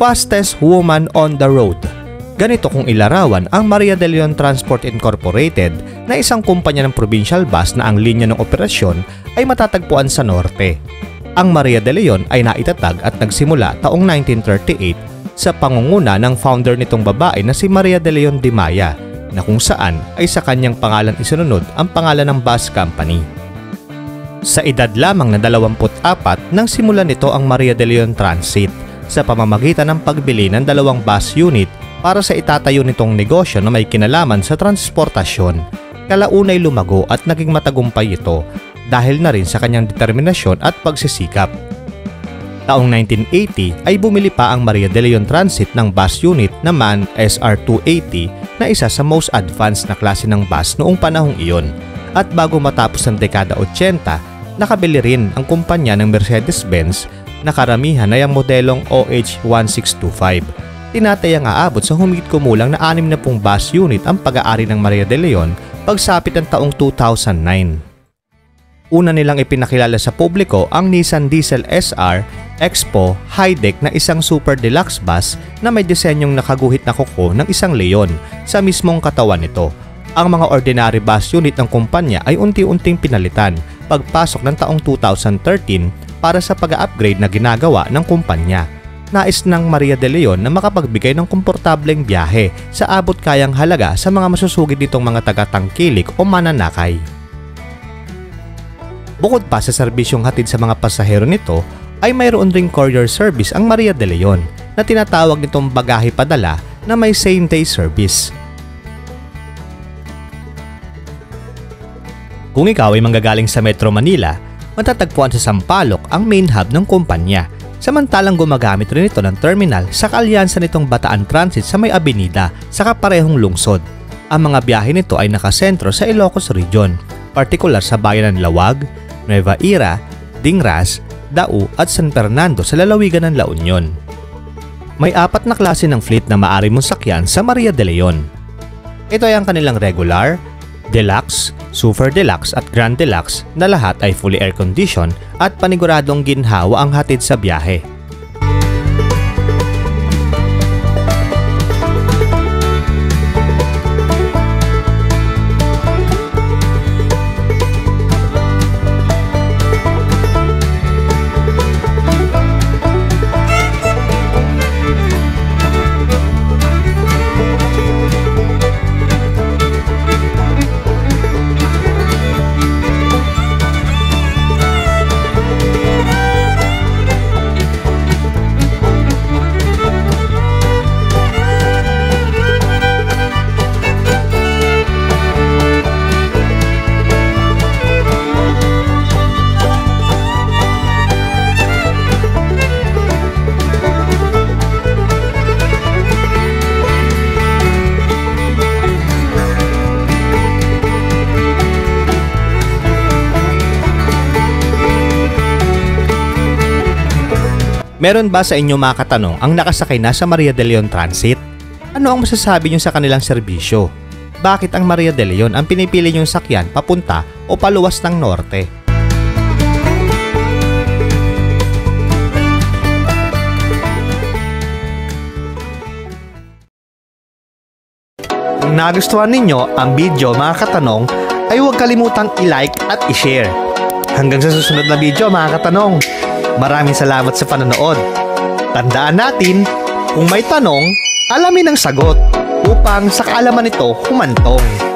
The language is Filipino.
Fastest woman on the road. Ganito kung ilarawan ang Maria de Leon Transport Incorporated na isang kumpanya ng provincial bus na ang linya ng operasyon ay matatagpuan sa norte. Ang Maria de Leon ay naitatag at nagsimula taong 1938 sa pangunguna ng founder nitong babae na si Maria de Leon de Maya, na kung saan ay sa kanyang pangalan isinunod ang pangalan ng bus company. Sa edad lamang na 24 nang simulan nito ang Maria de Leon Transit sa pamamagitan ng pagbili ng 2 bus unit para sa itatayo nitong negosyo na may kinalaman sa transportasyon. Kalaunay lumago at naging matagumpay ito dahil na rin sa kanyang determinasyon at pagsisikap. Taong 1980 ay bumili pa ang Maria de Leon Transit ng bus unit na MAN SR280 na isa sa most advanced na klase ng bus noong panahong iyon. At bago matapos ng dekada 80, nakabili rin ang kumpanya ng Mercedes-Benz na karamihan ay ang modelong OH1625. Tinatayang aabot sa humigit kumulang na 60 bus unit ang pag-aari ng Maria de Leon pagsapit ng taong 2009. Una nilang ipinakilala sa publiko ang Nissan Diesel SR Expo High-Deck na isang super deluxe bus na may disenyong nakaguhit na kuko ng isang leon sa mismong katawan nito. Ang mga ordinary bus unit ng kumpanya ay unti-unting pinalitan pagpasok ng taong 2013 para sa pag-upgrade na ginagawa ng kumpanya. Nais ng Maria de Leon na makapagbigay ng komportableng biyahe sa abot kayang halaga sa mga masusugid nitong mga taga-tangkilik o mananakay. Bukod pa sa serbisyong hatid sa mga pasahero nito, ay mayroon ring courier service ang Maria de Leon na tinatawag nitong bagahe padala na may same-day service. Kung ikaw ay manggagaling sa Metro Manila, matatagpuan sa Sampaloc ang main hub ng kumpanya. Samantalang gumagamit rin ito ng terminal sa kaalyansa nitong Bataan Transit sa may abenida sa kaparehong lungsod. Ang mga biyahe nito ay nakasentro sa Ilocos Region, partikular sa bayan ng Lawag, Nueva Ecija, Dingras, Dau at San Fernando sa lalawigan ng La Union. May 4 na klase ng fleet na maaari mong sakyan sa Maria de Leon. Ito ay ang kanilang regular, deluxe, super deluxe at grand deluxe na lahat ay fully air-conditioned at paniguradong ginhawa ang hatid sa biyahe. Meron ba sa inyo mga katanong ang nakasakay na sa Maria de Leon Transit? Ano ang masasabi nyo sa kanilang serbisyo? Bakit ang Maria de Leon ang pinipili nyong sakyan papunta o paluwas ng norte? Kung nagustuhan ninyo ang video mga katanong, ay huwag kalimutang i-like at i-share. Hanggang sa susunod na video mga katanong. Maraming salamat sa panonood. Tandaan natin, kung may tanong, alamin ang sagot upang sa kaalaman nito humantong.